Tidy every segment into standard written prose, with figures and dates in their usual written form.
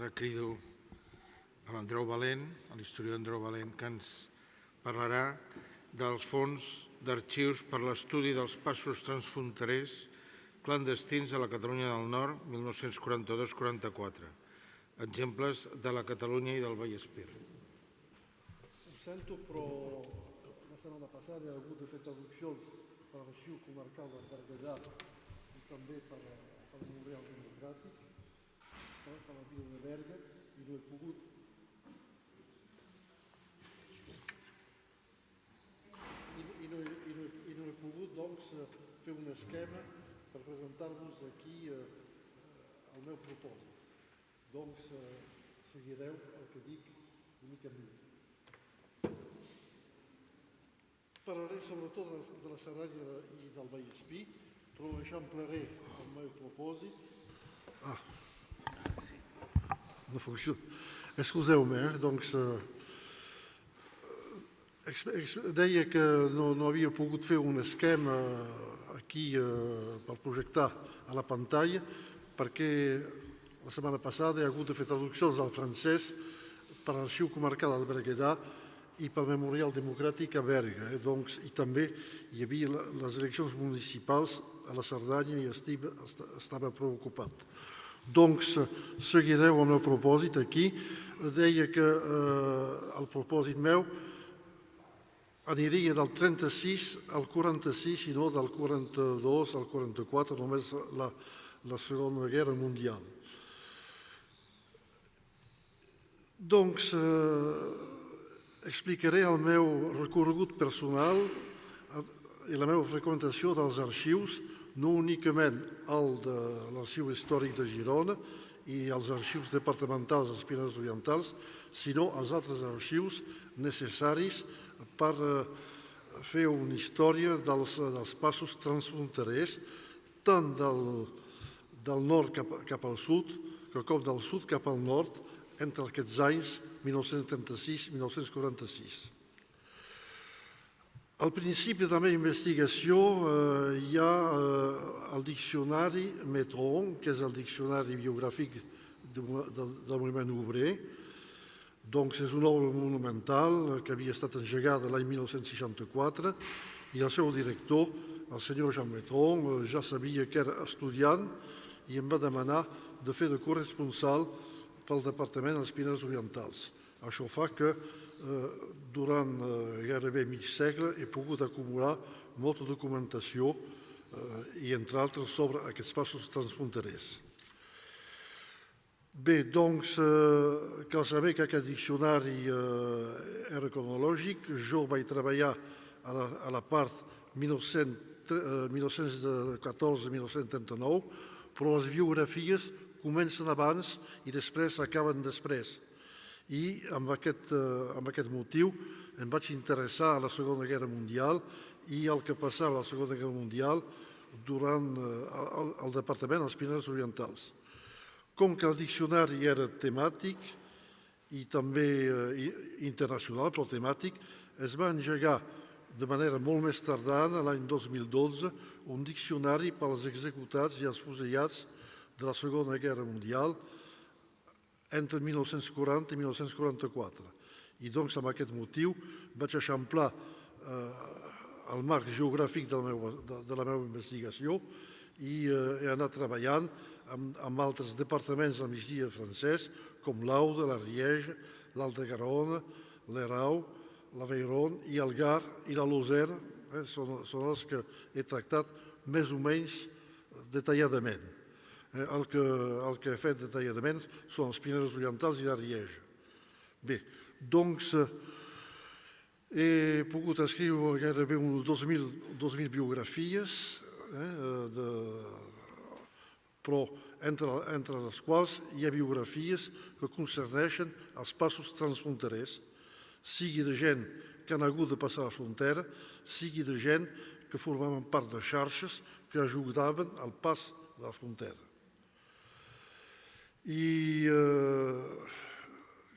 Ara crido a l'Andreu Valent, a l'historiador Andreu Valent, que ens parlarà dels fons d'arxius per l'estudi dels passos transfronterers clandestins a la Catalunya del Nord, 1942-44. Exemples de la Catalunya i del Vallespir. Ho sento, però la setmana passada hi ha hagut de fer traduccions per l'Arxiu Comarcal del Berguedà i també per el Memorial Democràtic, per la vila de Berga, i no he pogut doncs, fer un esquema per presentar-vos aquí el meu propòsit. Doncs seguireu el que dic de mica en mica. Parlaré sobretot de la Cerdanya i del Vallespir, però eixamplaré el meu propòsit. No funciona. Excuseu-me, doncs deia que no havia pogut fer un esquema aquí per projectar a la pantalla perquè la setmana passada hi ha hagut de fer traduccions al francès per l'Arxiu Comarcal del Berguedà i pel Memorial Democràtic a Berga. I també hi havia les eleccions municipals a la Cerdanya i estava preocupat. Doncs seguireu amb el propòsit aquí. Deia que el propòsit meu aniria del 36 al 46 i no del 42 al 44, només la Segona Guerra Mundial. Doncs explicaré el meu recorregut personal i la meva freqüentació dels arxius, no únicament el de l'Arxiu Històric de Girona i els arxius departamentals dels Pirineus Orientals, sinó els altres arxius necessaris per fer una història dels passos transfronterers, tant del nord cap al sud, com del sud cap al nord, entre aquests anys 1936 i 1946. Al principi de la meva investigació hi ha el diccionari Metron, que és el diccionari biogràfic del moviment obrer. Doncs és una obra monumental que havia estat engegada l'any 1964 i el seu director, el senyor Jean Metron, ja sabia que era estudiant i em va demanar de fer de corresponsal pel Departament dels Pirineus Orientals. Això fa que durant gairebé mig segle he pogut acumular molta documentació i, entre altres, sobre aquests passos transfronterers. Bé, doncs, cal saber que aquest diccionari era cronològic. Jo vaig treballar a la part 1914-1939, però les biografies comencen abans i després acaben després. I amb aquest motiu em vaig interessar a la Segona Guerra Mundial i el que passava a la Segona Guerra Mundial durant el Departament dels Pirineus Orientals. Com que el diccionari era temàtic i també internacional, però temàtic, es va engegar de manera molt més tardana, l'any 2012, un diccionari per als executats i els fusellats de la Segona Guerra Mundial entre 1940 i 1944. I doncs, amb aquest motiu, vaig eixamplar el marc geogràfic de la meva investigació i he anat treballant amb altres departaments del migdia francès, com l'Aude, l'Ariège, l'Alta-Garona, l'Erau, l'Aveyron i el Gard i la Lozère. Són els que he tractat més o menys detalladament. El que he fet detalladament són els Pirineus Orientals i l'Ariège. Bé, doncs he pogut escriure gairebé 2.000 biografies, però entre les quals hi ha biografies que concerneixen els passos transfronterers, sigui de gent que han hagut de passar la frontera, sigui de gent que formaven part de xarxes que ajudaven al pas de la frontera. I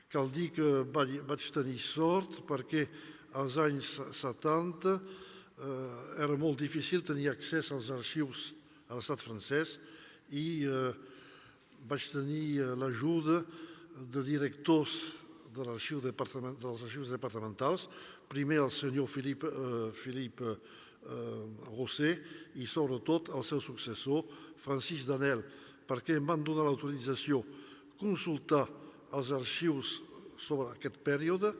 cal dir que vaig tenir sort perquè als anys 70 era molt difícil tenir accés als arxius a l'estat francès i vaig tenir l'ajuda de directors dels arxius departamentals, primer el senyor Philippe Rosset i sobretot el seu successor, Francis Danel, perquè em van donar l'autorització consultar els arxius sobre aquest període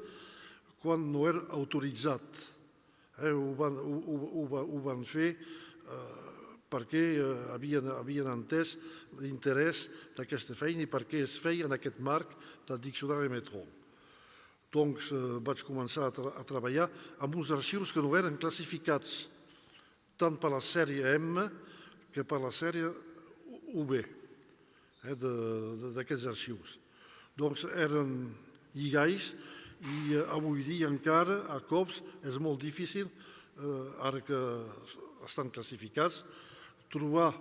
quan no era autoritzat. Ho van fer perquè havien entès l'interès d'aquesta feina i perquè es feia en aquest marc del diccionari Metron. Doncs vaig començar a treballar amb uns arxius que no eren classificats tant per la sèrie M que per la sèrie UB d'aquests arxius. Doncs eren lligais i avui dia encara a cops és molt difícil, ara que estan classificats, trobar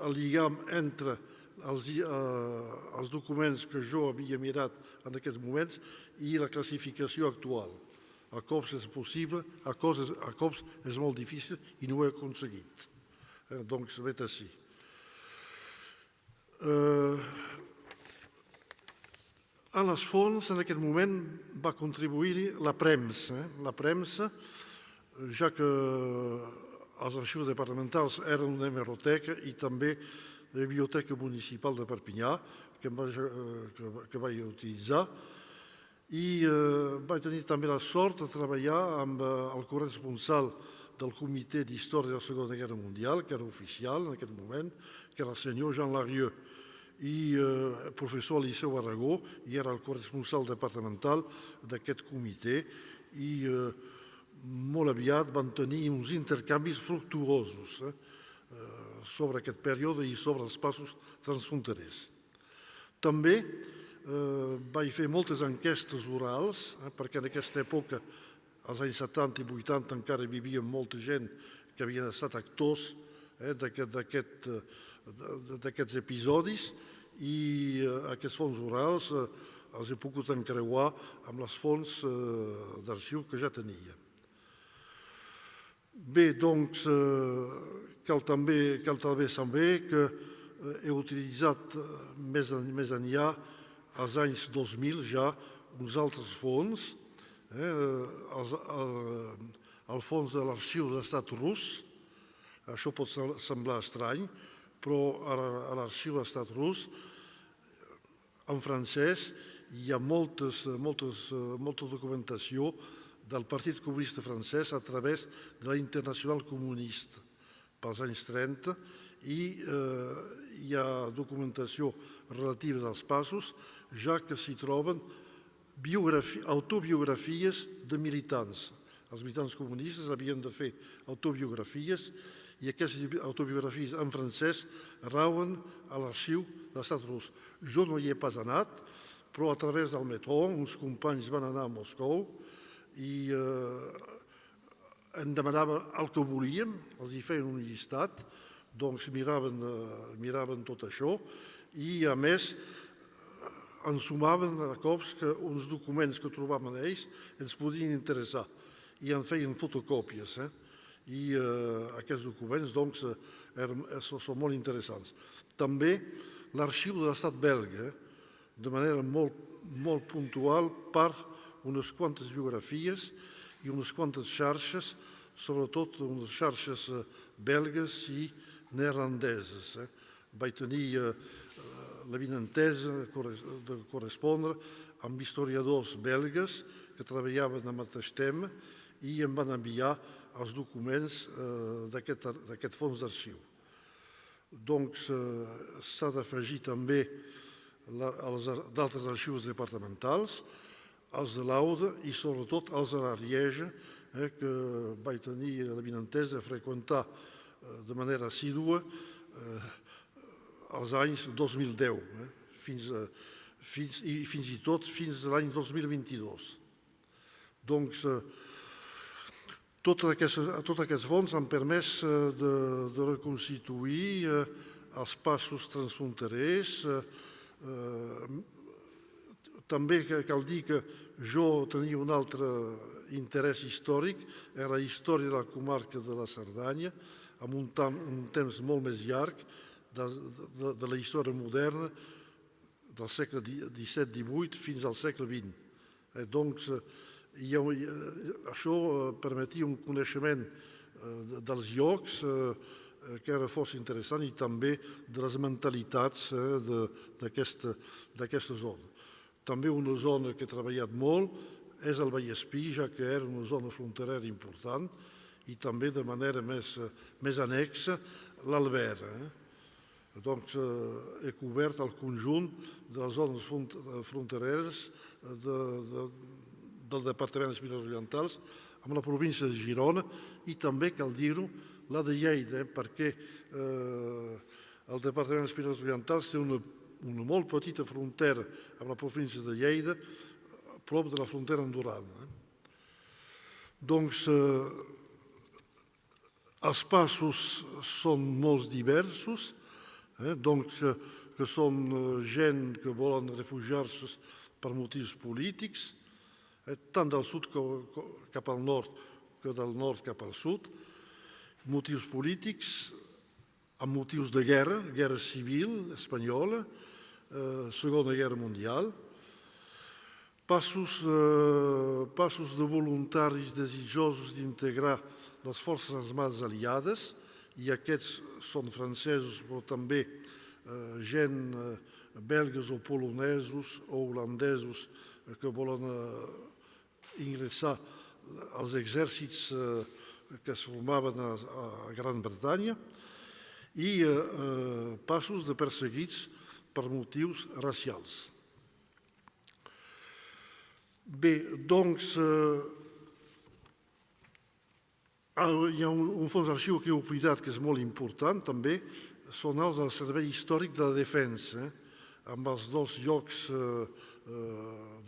el lligam entre els documents que jo havia mirat en aquests moments i la classificació actual. A cops és possible, a cops és molt difícil i no ho he aconseguit. Doncs vet així. A les fonts, en aquest moment, va contribuir-hi la premsa, ja que els arxius departamentals eren una hemeroteca i també la Biblioteca Municipal de Perpinyà, que vaig utilitzar, i vaig tenir també la sort de treballar amb el corresponsal del Comitè d'Història de la Segona Guerra Mundial, que era oficial en aquest moment, que era el senyor Jean Larieux, i professor al Liceu Aragó, i era el corresponsal departamental d'aquest comitè, i molt aviat van tenir uns intercanvis fructuosos sobre aquest període i sobre els passos transfronterers. També vaig fer moltes enquestes orals, perquè en aquesta època, als anys 70 i 80, encara vivia molta gent que havien estat actors d'aquests episodis, i aquests fons orals els he pogut encreuar amb les fonts d'arxiu que ja tenia. Bé, doncs, cal també saber que he utilitzat més enllà, als anys 2000 ja, uns altres fons, el fons de l'Arxiu de l'Estat rus. Això pot semblar estrany, però a l'Arxiu de l'Estat rus, en francès, hi ha molta documentació del Partit Comunista francès a través de la Internacional Comunista pels anys 30, i hi ha documentació relativa als passos, ja que s'hi troben autobiografies de militants. Els militants comunistes havien de fer autobiografies i aquestes autobiografies en francès rauen a l'Arxiu de l'Estat rus. Jo no hi he pas anat, però a través del metro uns companys van anar a Moscou i em demanaven el que volíem, els hi feien un llistat, doncs miraven tot això i, a més, ens sumaven a cops que uns documents que trobaven ells ens podien interessar i en feien fotocòpies. I aquests documents, doncs, són molt interessants. També l'Arxiu de l'Estat belga, de manera molt puntual, per unes quantes biografies i unes quantes xarxes, sobretot unes xarxes belgues i neerlandeses. Vaig tenir l'avinentesa de correspondre amb historiadors belgues que treballaven al mateix tema i em van enviar els documents d'aquest fons d'arxiu. Doncs s'ha d'afegir també d'altres arxius departamentals, els de l'Aude i sobretot els de l'Arieja, que vaig tenir l'avinentesa de freqüentar de manera assídua als anys 2010, fins i tot fins a l'any 2022. Doncs tots aquests fons han permès de reconstituir els passos transfronterers. També cal dir que jo tenia un altre interès històric, era la història de la comarca de la Cerdanya, amb un temps molt més llarg de la història moderna del segle XVII-XVIII fins al segle XX. Doncs, això permetia un coneixement dels llocs que era força interessant i també de les mentalitats d'aquesta zona. També una zona que he treballat molt és el Vallespí, ja que era una zona fronterera important, i també de manera més annexa l'Albert. Doncs he cobert el conjunt de les zones frontereres del Departament dels Pirineus Orientals amb la província de Girona i també, cal dir-ho, la de Lleida, perquè el Departament dels Pirineus Orientals té una molt petita frontera amb la província de Lleida, prop de la frontera andorrana. Doncs els passos són molt diversos, doncs que són gent que volen refugiar-se per motius polítics, tant del sud cap al nord que del nord cap al sud, motius polítics amb motius de guerra civil espanyola, Segona Guerra Mundial, passos de voluntaris desitjosos d'integrar les forces armades aliades, i aquests són francesos, però també gent belgues o polonesos o holandesos que volen ingressar als exèrcits que es formaven a Gran Bretanya, i passos de perseguits per motius racials. Bé, doncs, hi ha un fons d'arxiu que he oblidat que és molt important també, són els del Servei Històric de la Defensa, amb els dos llocs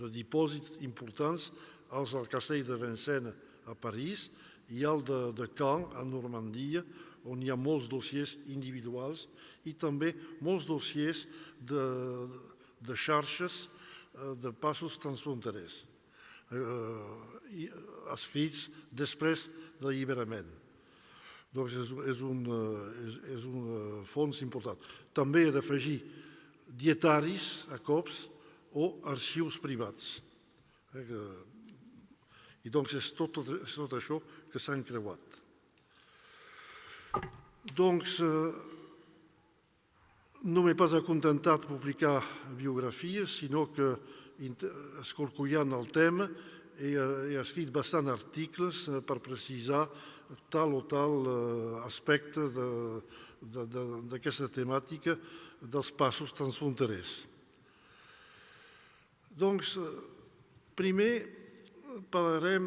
de dipòsit importants, els del Castell de Vincennes a París i el de Caen a Normandia, on hi ha molts dossiers individuals i també molts dossiers de xarxes de passos transfronterers, escrits després de l'alliberament. Doncs és un fons important. També he d'afegir dietaris a cops o arxius privats. I doncs és tot això que s'ha encreuat. Doncs no m'he pas acontentat de publicar biografies, sinó que, escorcollant el tema, he escrit bastant articles per precisar tal o tal aspecte d'aquesta temàtica dels passos transfronterers. Doncs, primer parlarem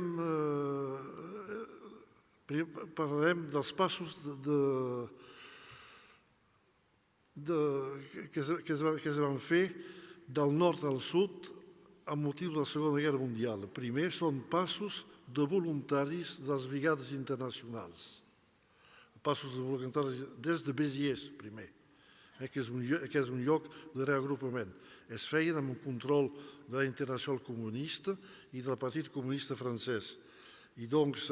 dels passos que es van fer del nord al sud amb motiu de la Segona Guerra Mundial. Primer són passos de voluntaris de les brigades internacionals. Passos de voluntaris des de Béziers, primer, que és un lloc de reagrupament. Es feien amb un control de la Internacional Comunista i del Partit Comunista francès. I doncs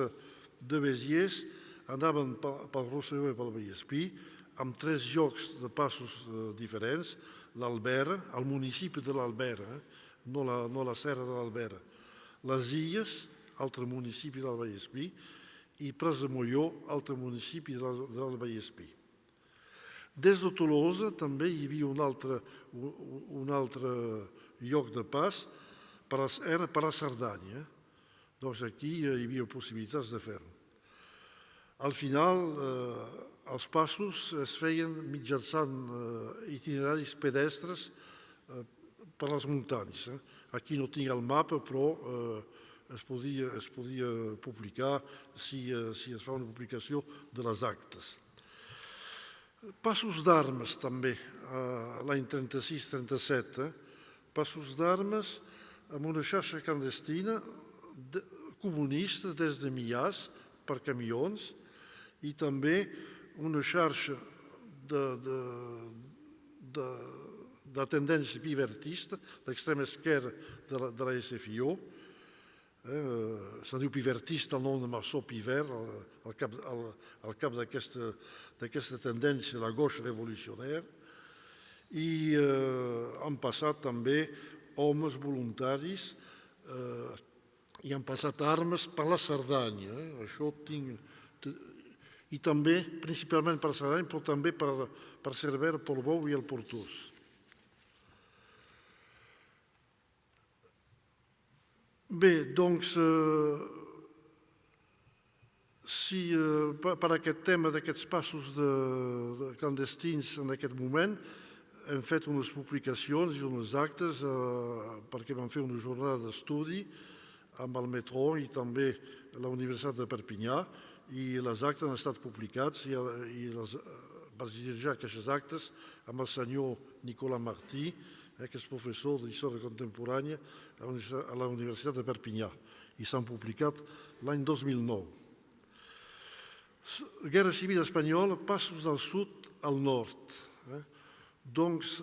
de Béziers anaven pel Rosselló i pel Vallespí amb 3 llocs de passos diferents, l'Albera, el municipi de l'Albera, no la serra de l'Albera, les Illes, altre municipi del Vallespí, i Pres de Molló, altre municipi del Vallespí. Des de Tolosa també hi havia un altre lloc de pas per a Cerdanya. Doncs aquí hi havia possibilitats de fer-ho. Al final, els passos es feien mitjançant itineraris pedestres per les muntanyes. Aquí no tinc el mapa, però es podia publicar si es fa una publicació de les actes. Passos d'armes també, l'any 36-37, passos d'armes amb una xarxa clandestina comunista des de Millars per camions i també una xarxa de tendència pivertista, l'extrema esquerra de la SFIO. Se diu pivertista el nom de Marceau Pivert, al cap d'aquesta tendència, la gauche revolucionnaire. i han passat també homes voluntaris i han passat armes per la Cerdanya. Això tinc... I també, principalment per la Cerdanya, però també per Cervera, Portbou i el Portús. Bé, doncs, si per aquest tema d'aquests passos clandestins en aquest moment hem fet unes publicacions i uns actes perquè vam fer una jornada d'estudi amb el Metro i també la Universitat de Perpinyà i les actes han estat publicats i vaig dirigir aquests actes amb el senyor Nicolas Martí, que és professor d'Història Contemporània a la Universitat de Perpinyà, i s'han publicat l'any 2009. Guerra Civil Espanyola, passos del sud al nord. Doncs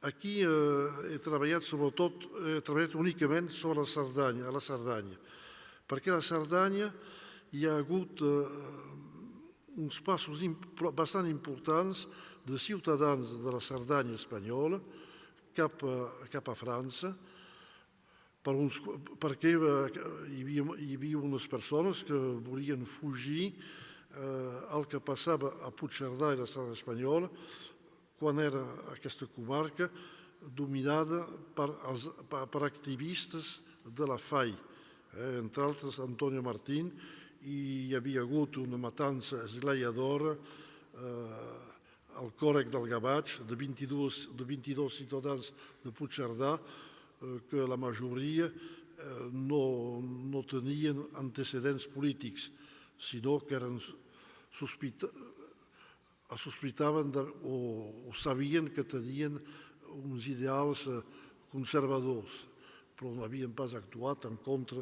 aquí he treballat sobretot, he treballat únicament sobre la Cerdanya, perquè a la Cerdanya hi ha hagut uns passos bastant importants de ciutadans de la Cerdanya espanyola cap a França, perquè hi havia unes persones que volien fugir el que passava a Puigcerdà i la Cerdanya espanyola quan era aquesta comarca dominada per activistes de la FAI, entre altres Antonio Martín, i hi havia hagut una matança esglaiadora al Còrrec del Gavatx de 22 ciutadans de Puigcerdà que la majoria no tenien antecedents polítics, sinó que sospitaven o sabien que tenien uns ideals conservadors, però no havien pas actuat en contra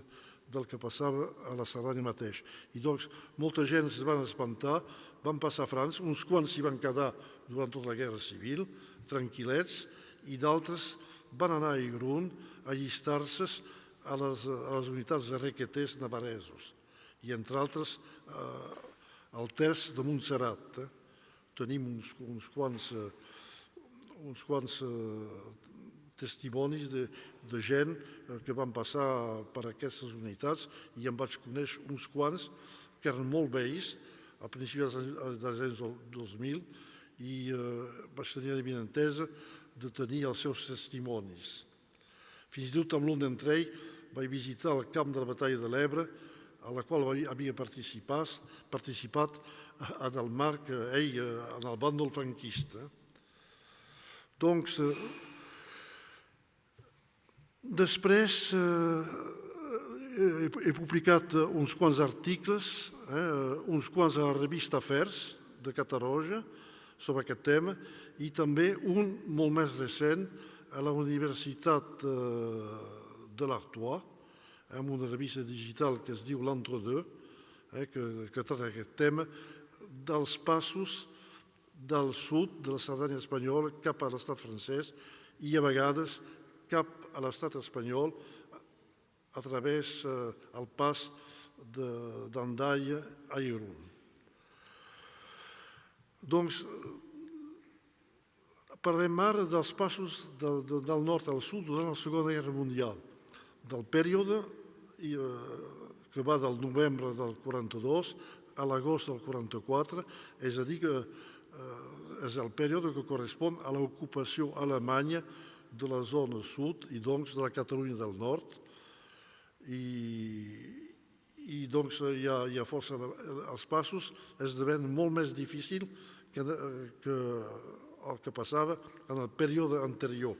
del que passava a la Cerdanya mateix. I doncs molta gent es van espantar, van passar a França, uns quants s'hi van quedar durant tota la Guerra Civil, tranquil·lets, i d'altres van anar a Irún a allistar-se a les unitats de requeters navaresos, i entre altres al Terç de Montserrat. Tenim uns quants testimonis de gent que van passar per aquestes unitats i em vaig conèixer uns quants que eren molt vells a principis dels anys 2000 i vaig tenir la benentesa de tenir els seus testimonis. Fins i tot amb l'un d'entre ells vaig visitar el camp de la batalla de l'Ebre, a la qual havia participat en el marc, ell, en el bàndol franquista. Doncs, després he publicat uns quants articles, uns quants a la revista Afers de Catarroja sobre aquest tema i també un molt més recent a la Universitat de l'Artois, amb una revista digital que es diu l'Entre-deux, que tracta aquest tema dels passos del sud de la Cerdanya espanyola cap a l'estat francès i a vegades cap a l'estat espanyol a través del pas d'Andaia a Irún. Doncs parlem ara dels passos del nord al sud durant la Segona Guerra Mundial, del període que va del novembre del 42 a l'agost del 44, és a dir, que és el període que correspon a l'ocupació alemanya de la zona sud i doncs de la Catalunya del nord. I doncs hi ha força... Els passos esdevenen molt més difícils que el que passava en el període anterior,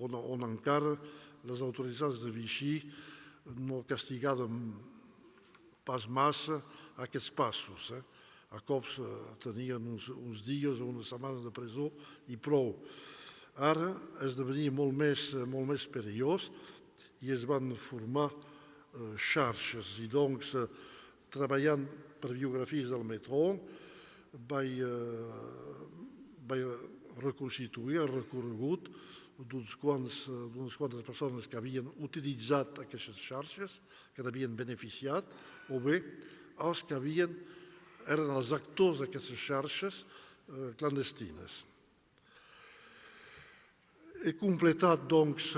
on encara les autoritats de Vichy no castigaven pas massa aquests passos. A cops tenien uns dies o unes setmanes de presó i prou. Ara esdevenia molt més perillós i es van formar xarxes. I doncs, treballant per biografies del Metro, vaig reconstituir el recorregut d'unes quantes persones que havien utilitzat aquestes xarxes, que n'havien beneficiat, o bé els que eren els actors d'aquestes xarxes clandestines. He completat doncs,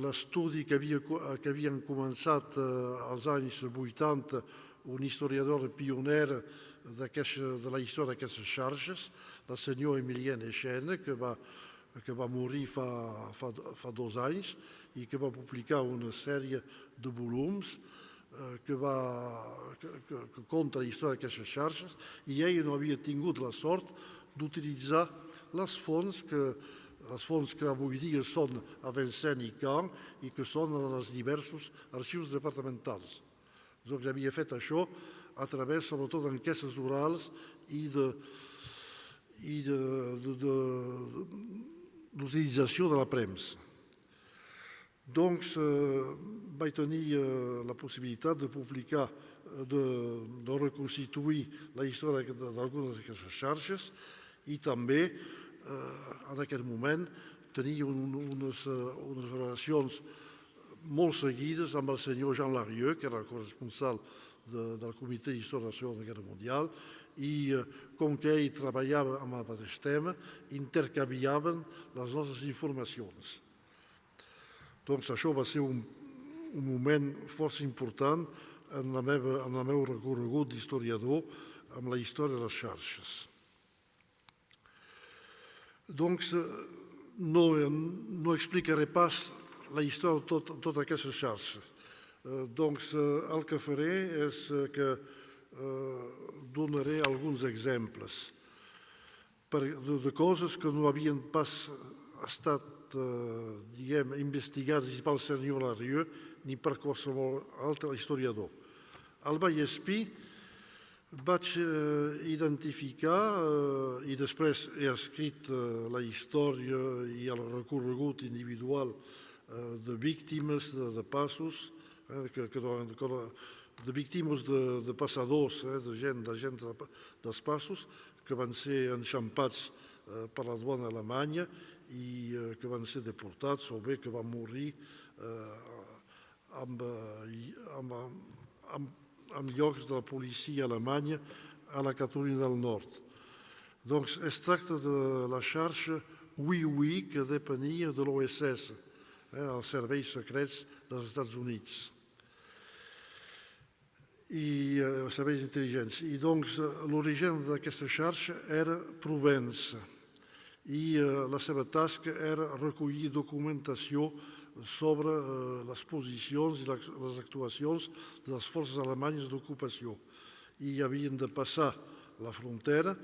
l'estudi que havien començat als anys 80 un historiador pioner de la història d'aquestes xarxes, el senyor Emilien Echene, que va morir fa 2 anys i que va publicar una sèrie de volums que conta la història d'aquestes xarxes, i ell no havia tingut la sort d'utilitzar les fonts que avui dia són a Vincennes i Caen i que són en els diversos arxius departamentals. Doncs havia fet això a través, sobretot, d'enquestes orals i d'utilització de la premsa. Doncs vaig tenir la possibilitat de publicar, de reconstituir la història d'algunes d'aquestes xarxes i també, en aquest moment, tenia unes relacions molt seguides amb el senyor Jean Larieux, que era el corresponsal del Comitè d'Història de la Segona Guerra Mundial, i com que ell treballava amb el mateix tema, intercanviaven les nostres informacions. Doncs això va ser un moment força important en el meu recorregut d'historiador amb la història de les xarxes. Doncs no explicaré pas la història de totes aquestes xarxes. Doncs el que faré és que donaré alguns exemples de coses que no havien pas estat investigades ni pel senyor Larieux ni per qualsevol altre historiador. Al Vallespí vaig identificar, i després he escrit la història i el recorregut individual de víctimes de passos, de víctimes de passadors, de gent dels passos, que van ser enxampats per la duana alemanya i que van ser deportats o bé que van morir en llocs de la policia alemanya a la Catalunya del Nord. Doncs es tracta de la xarxa Oui, que depenia de l'OSS, els serveis secrets dels Estats Units i els serveis intel·ligents. I doncs l'origen d'aquesta xarxa era Provença i la seva tasca era recollir documentació sobre les posicions i les actuacions de les forces alemanyes d'ocupació. I havien de passar la frontera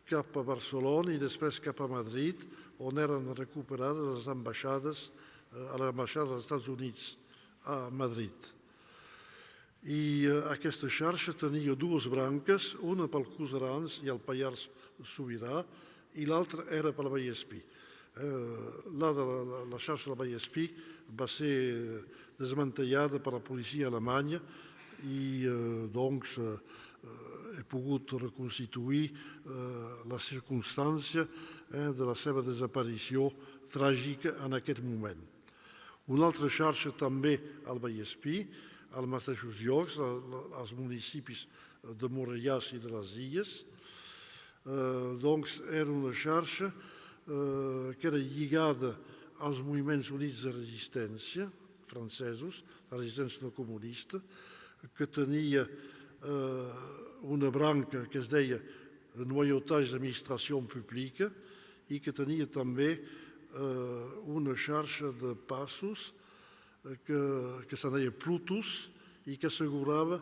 cap a Barcelona i després cap a Madrid, on eren recuperades les ambaixades a l'ambaixada dels Estats Units a Madrid. I aquesta xarxa tenia 2 branques, una pel Cosarans i el Pallars Sobirà, i l'altra era pel Vallespí. La xarxa del Vallespí va ser desmantellada per la policia alemanya i doncs he pogut reconstituir la circumstància de la seva desaparició tràgica en aquest moment. Una altra xarxa també al Vallespí, als mateixos llocs, als municipis de Morellàs i de les Illes, doncs era una xarxa que era lligada als moviments units de resistència francesos, la resistència no comunista, que tenia una branca que es deia Noyautage d'Administració Pública i que tenia també una xarxa de passos que se'n deia Plutus i que assegurava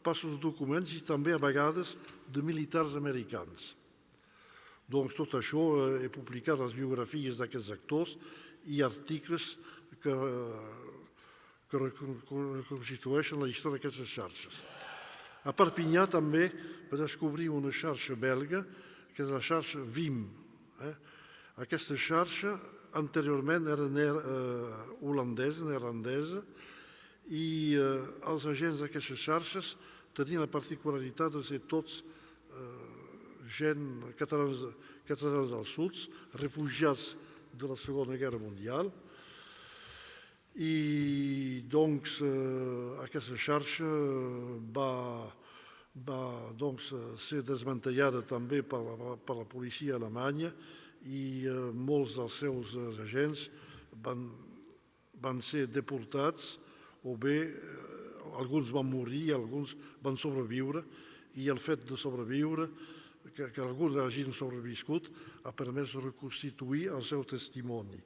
passos de documents i també a vegades de militars americans. Doncs tot això he publicat les biografies d'aquests actors i articles que reconstitueixen la història d'aquestes xarxes. A Perpinyà també va descobrir una xarxa belga, que és la xarxa VIM. Aquesta xarxa anteriorment era neerlandesa, i els agents d'aquestes xarxes tenien la particularitat de ser tots gent catalans del sud, refugiats de la Segona Guerra Mundial, i doncs aquesta xarxa va ser desmantellada també per la policia alemanya i molts dels seus agents van ser deportats o bé alguns van morir, alguns van sobreviure, i el fet de sobreviure, que alguns hagin sobreviscut, ha permès reconstituir el seu testimoni.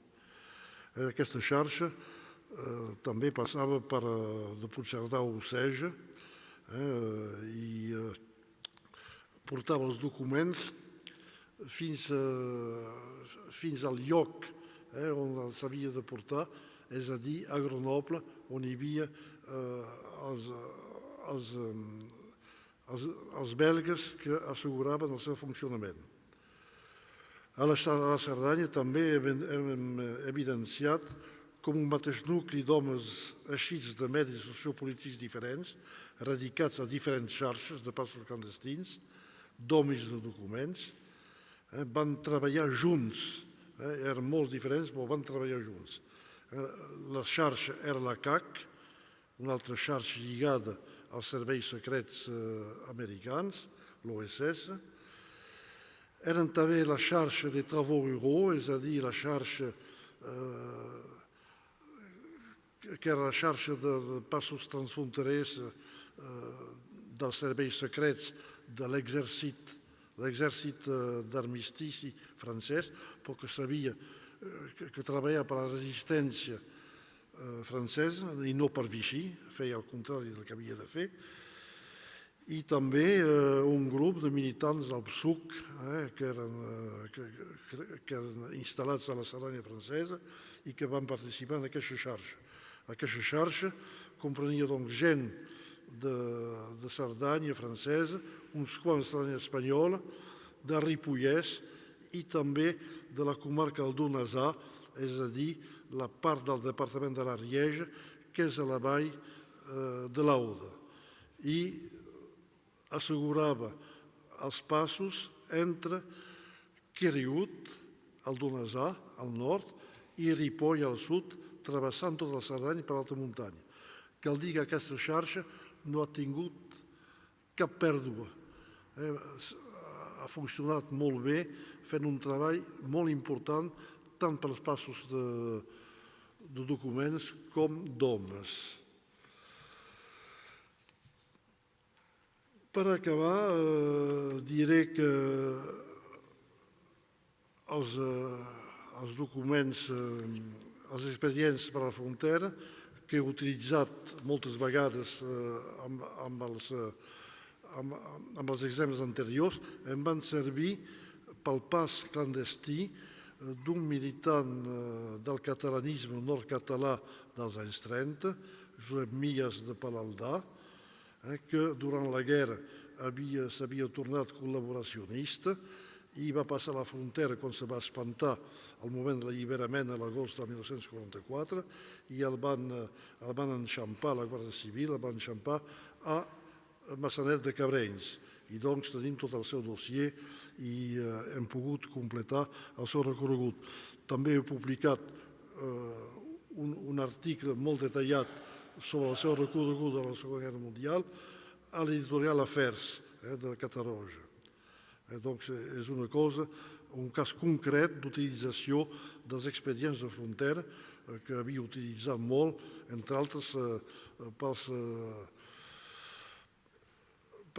Aquesta xarxa també passava de Puigcerdà a Oceja i portava els documents fins al lloc on s'havia de portar, és a dir, a Grenoble, on hi havia els belgues que asseguraven el seu funcionament. A la Cerdanya també hem evidenciat com un mateix nucli d'homes eixits de medis sociopolítics diferents, radicats a diferents xarxes de passos clandestins, d'homes de documents, van treballar junts, eren molts diferents, però van treballar junts. La xarxa era la CAC, una altra xarxa lligada als serveis secrets americans, l'OSS. Eren també la xarxa de travaux ruraux, és a dir, la xarxa que era la xarxa de passos transfronterers dels serveis secrets de l'exèrcit d'armistici francès, però que sabia que treballava per a la resistència francesa i no per Vichy, feia el contrari del que havia de fer, i també un grup de militants del PSUC que eren instal·lats a la Cerdanya francesa i que van participar en aquesta xarxa. Aquesta xarxa comprenia doncs gent de Cerdanya francesa, uns quants de Cerdanya espanyola, de Ripollès i també de la comarca del Donasà, és a dir, la part del departament de l'Arieja, que és a la vall de l'Aude, i assegurava els passos entre Queriut, al Donasà, al nord, i Ripoll, al sud, travessant tota la Cerdanya per l'alta muntanya. Cal dir que aquesta xarxa no ha tingut cap pèrdua. Ha funcionat molt bé, fent un treball molt important tant pels passos de documents com d'homes. Per acabar, diré que els documents, els expedients per a la frontera, que he utilitzat moltes vegades amb els exemples anteriors, em van servir pel pas clandestí d'un militant del catalanisme nord-català dels anys 30, Josep Millas de Palaldà, que durant la guerra s'havia tornat col·laboracionista i va passar la frontera quan se va espantar al moment de l'alliberament a l'agost de 1944 i el van enxampar, la Guàrdia Civil el van enxampar a Maçanet de Cabrenys. I doncs tenim tot el seu dossier i hem pogut completar el seu recorregut. També he publicat un article molt detallat sobre el seu recorregut de la Segona Guerra Mundial a l'editorial Afers de Catarroja. Doncs és una cosa, un cas concret d'utilització dels expedients de frontera que havia utilitzat molt, entre altres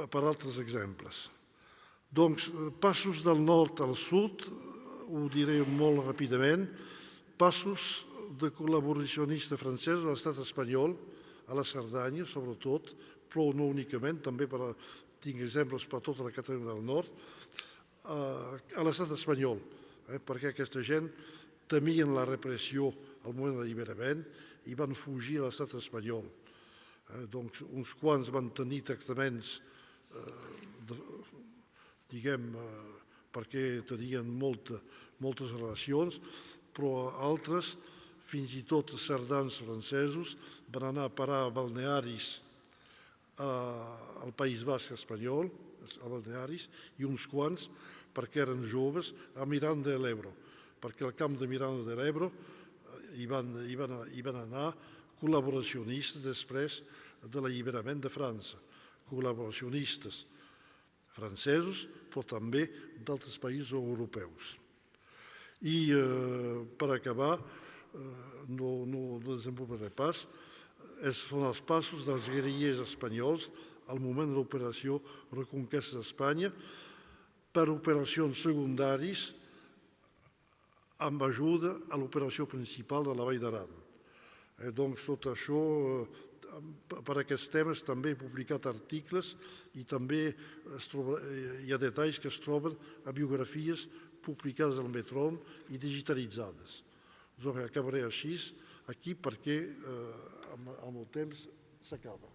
per altres exemples. Doncs passos del nord al sud, ho diré molt ràpidament, passos de col·laboracionista francès a l'estat espanyol, a la Cerdanya sobretot, però no únicament, també tinc exemples per tota la Catalunya del Nord, a l'estat espanyol, perquè aquesta gent temien la repressió al moment de l'alliberament i van fugir a l'estat espanyol. Doncs uns quants van tenir tractaments, diguem, perquè tenien moltes relacions, però altres, fins i tot cerdans francesos, van anar a parar a balnearis al País Basc espanyol, a balnearis, i uns quants, perquè eren joves, a Miranda de l'Ebro, perquè al camp de Miranda de l'Ebro hi van anar col·laboracionistes després de l'alliberament de França, col·laboracionistes francesos, però també d'altres països europeus. I per acabar, no desenvoluparé pas, són els passos dels guerrillers espanyols al moment de l'operació Reconquesta d'Espanya per operacions secundaris amb ajuda a l'operació principal de la Vall d'Aran. Doncs tot això, per aquests temes també he publicat articles i també hi ha detalls que es troben a biografies publicades al Metron i digitalitzades. Doncs acabaré així aquí perquè amb el temps s'acaba.